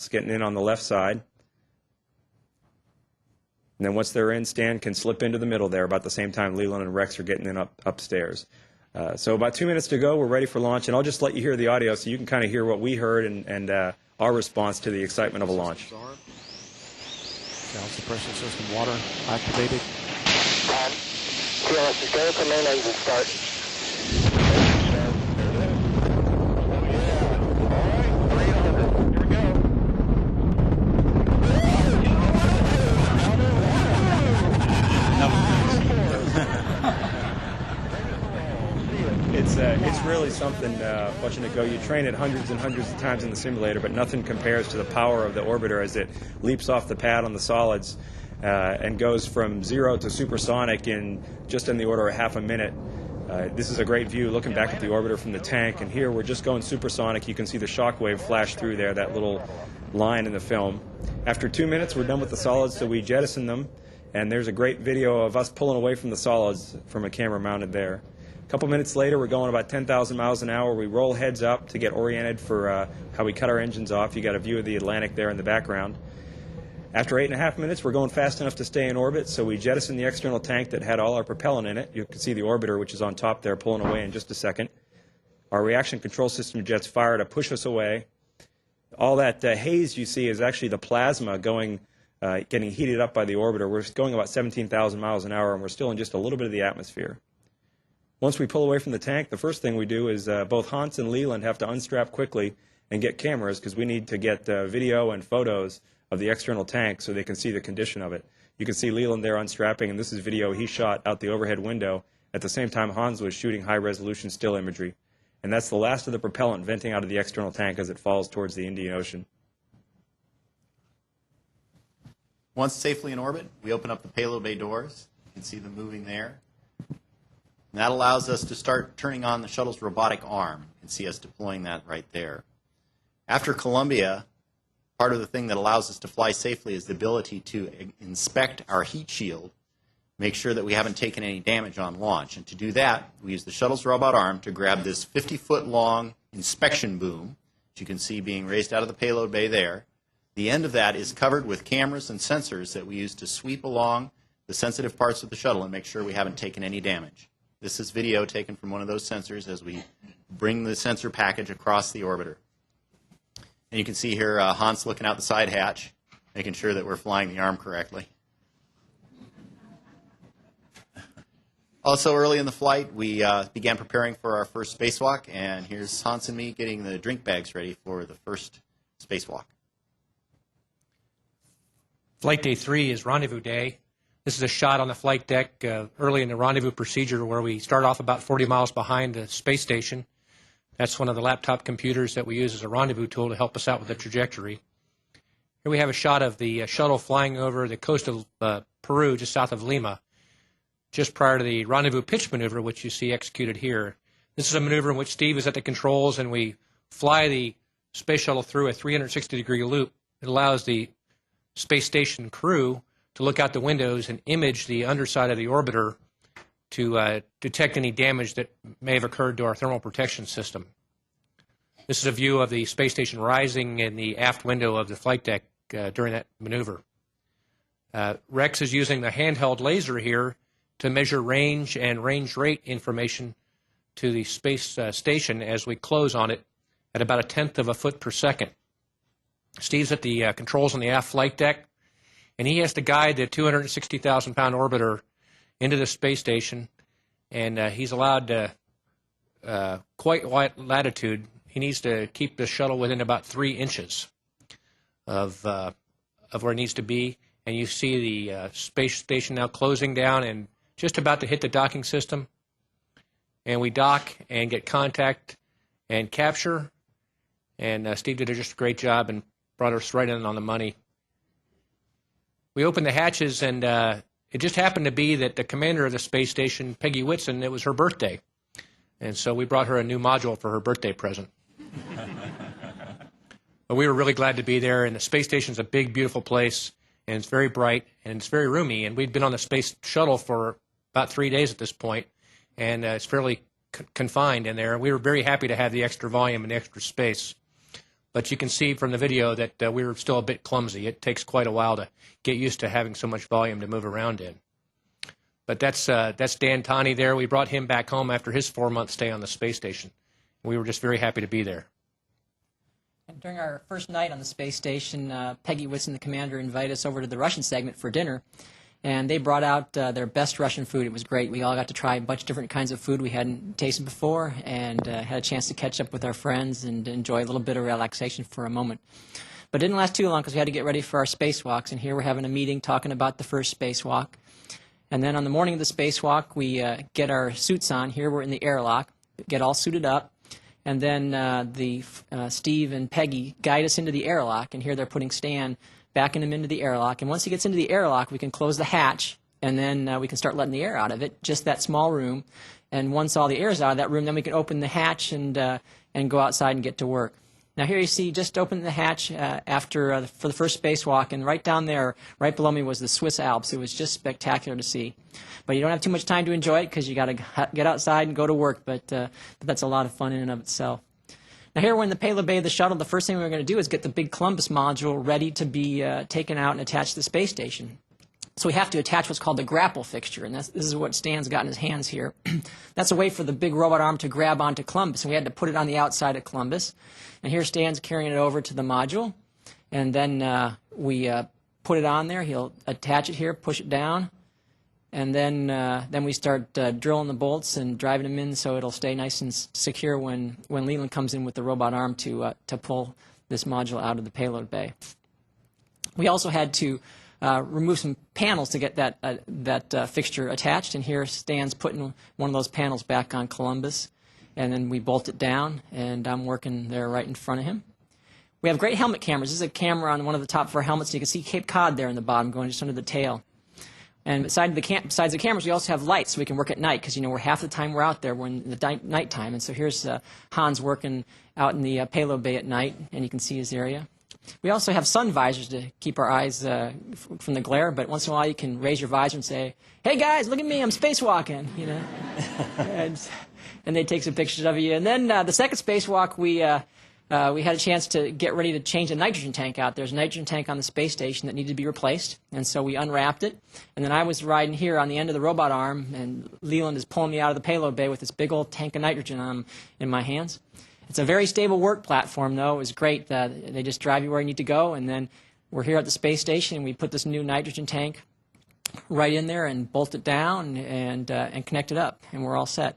It's getting in on the left side. And then once they're in, Stan can slip into the middle there about the same time Leland and Rex are getting in upstairs. So about 2 minutes to go, we're ready for launch, and I'll just let you hear the audio so you can kind of hear what we heard and our response to the excitement of a launch. Sound suppression system water activated. TLS is go for main engine start. It's really something watching it go. You train it hundreds and hundreds of times in the simulator, but nothing compares to the power of the orbiter as it leaps off the pad on the solids and goes from 0 to supersonic in just in the order of half a minute. This is a great view looking back at the orbiter from the tank, and here we're just going supersonic. You can see the shock wave flash through there, that little line in the film. After 2 minutes, we're done with the solids, so we jettison them, and there's a great video of us pulling away from the solids from a camera mounted there. A couple minutes later, we're going about 10,000 miles an hour. We roll heads up to get oriented for how we cut our engines off. You got a view of the Atlantic there in the background. After 8.5 minutes, we're going fast enough to stay in orbit, so we jettison the external tank that had all our propellant in it. You can see the orbiter, which is on top there, pulling away in just a second. Our reaction control system jets fire to push us away. All that haze you see is actually the plasma getting heated up by the orbiter. We're going about 17,000 miles an hour, and we're still in just a little bit of the atmosphere. Once we pull away from the tank, the first thing we do is both Hans and Leland have to unstrap quickly and get cameras because we need to get video and photos of the external tank so they can see the condition of it. You can see Leland there unstrapping, and this is video he shot out the overhead window at the same time Hans was shooting high-resolution still imagery. And that's the last of the propellant venting out of the external tank as it falls towards the Indian Ocean. Once safely in orbit, we open up the payload bay doors. You can see them moving there. And that allows us to start turning on the shuttle's robotic arm. You can see us deploying that right there. After Columbia, part of the thing that allows us to fly safely is the ability to inspect our heat shield, make sure that we haven't taken any damage on launch. And to do that, we use the shuttle's robot arm to grab this 50-foot-long inspection boom, which you can see being raised out of the payload bay there. The end of that is covered with cameras and sensors that we use to sweep along the sensitive parts of the shuttle and make sure we haven't taken any damage. This is video taken from one of those sensors as we bring the sensor package across the orbiter. And you can see here Hans looking out the side hatch, making sure that we're flying the arm correctly. Also early in the flight, we began preparing for our first spacewalk, and here's Hans and me getting the drink bags ready for the first spacewalk. Flight day 3 is rendezvous day. This is a shot on the flight deck early in the rendezvous procedure where we start off about 40 miles behind the space station. That's one of the laptop computers that we use as a rendezvous tool to help us out with the trajectory. Here we have a shot of the shuttle flying over the coast of Peru, just south of Lima, just prior to the rendezvous pitch maneuver, which you see executed here. This is a maneuver in which Steve is at the controls and we fly the space shuttle through a 360-degree loop. It allows the space station crew to look out the windows and image the underside of the orbiter to detect any damage that may have occurred to our thermal protection system. This is a view of the space station rising in the aft window of the flight deck during that maneuver. Rex is using the handheld laser here to measure range and range rate information to the space station as we close on it at about 1/10 of a foot per second. Steve's at the controls on the aft flight deck, and he has to guide the 260,000-pound orbiter into the space station, and he's allowed quite wide latitude. He needs to keep the shuttle within about 3 inches of where it needs to be, and you see the space station now closing down and just about to hit the docking system, and we dock and get contact and capture, and Steve did just a great job and brought us right in on the money. We opened the hatches, and it just happened to be that the commander of the space station, Peggy Whitson, it was her birthday. And so we brought her a new module for her birthday present. But we were really glad to be there, and the space station's a big, beautiful place, and it's very bright, and it's very roomy. And we'd been on the space shuttle for about 3 days at this point, and it's fairly confined in there. We were very happy to have the extra volume and the extra space. But you can see from the video that we were still a bit clumsy. It takes quite a while to get used to having so much volume to move around in. But that's Dan Tani there. We brought him back home after his 4-month stay on the space station. We were just very happy to be there. During our first night on the space station, Peggy Whitson, the commander, invited us over to the Russian segment for dinner. And they brought out their best Russian food. It was great. We all got to try a bunch of different kinds of food we hadn't tasted before, and had a chance to catch up with our friends and enjoy a little bit of relaxation for a moment. But it didn't last too long because we had to get ready for our spacewalks. And here we're having a meeting talking about the first spacewalk. And then on the morning of the spacewalk, we get our suits on. Here we're in the airlock, get all suited up. And then Steve and Peggy guide us into the airlock. And here they're putting Stan backing him into the airlock. And once he gets into the airlock, we can close the hatch, and then we can start letting the air out of it, just that small room. And once all the air is out of that room, then we can open the hatch and go outside and get to work. Now here you see just open the hatch for the first spacewalk, and right down there, right below me, was the Swiss Alps. It was just spectacular to see. But you don't have too much time to enjoy it because you got to get outside and go to work, but that's a lot of fun in and of itself. Now here we're in the payload bay of the shuttle. The first thing we're going to do is get the big Columbus module ready to be taken out and attached to the space station. So we have to attach what's called the grapple fixture, and this is what Stan's got in his hands here. That's a way for the big robot arm to grab onto Columbus, and we had to put it on the outside of Columbus. And here Stan's carrying it over to the module, and then we put it on there. He'll attach it here, push it down, and then we start drilling the bolts and driving them in so it'll stay nice and secure when Leland comes in with the robot arm to pull this module out of the payload bay. We also had to remove some panels to get that fixture attached, and here Stan's putting one of those panels back on Columbus, and then we bolt it down, and I'm working there right in front of him. We have great helmet cameras. This is a camera on one of the top of our helmets, and you can see Cape Cod there in the bottom going just under the tail. And besides the cameras, we also have lights so we can work at night because, we're half the time we're out there, we're in the nighttime. And so here's Hans working out in the payload bay at night, and you can see his area. We also have sun visors to keep our eyes from the glare, but once in a while you can raise your visor and say, "Hey guys, look at me, I'm spacewalking," and they take some pictures of you. And then the second spacewalk, we had a chance to get ready to change a nitrogen tank out. There's a nitrogen tank on the space station that needed to be replaced, and so we unwrapped it. And then I was riding here on the end of the robot arm, and Leland is pulling me out of the payload bay with this big old tank of nitrogen in my hands. It's a very stable work platform, though. It was great. They just drive you where you need to go, and then we're here at the space station, and we put this new nitrogen tank right in there and bolt it down and connect it up, and we're all set.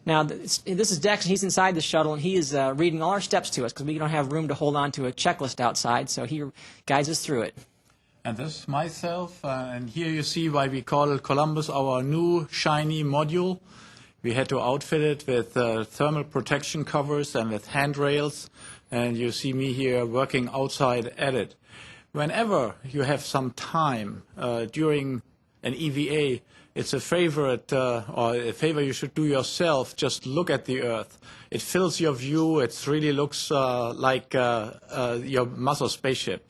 Now, this is Dex, and he's inside the shuttle, and he is reading all our steps to us because we don't have room to hold on to a checklist outside, so he guides us through it. And this is myself, and here you see why we call Columbus our new shiny module. We had to outfit it with thermal protection covers and with handrails, and you see me here working outside at it. Whenever you have some time during an EVA, it's a favorite or a favor you should do yourself. Just look at the Earth. It fills your view. It really looks like your mother spaceship.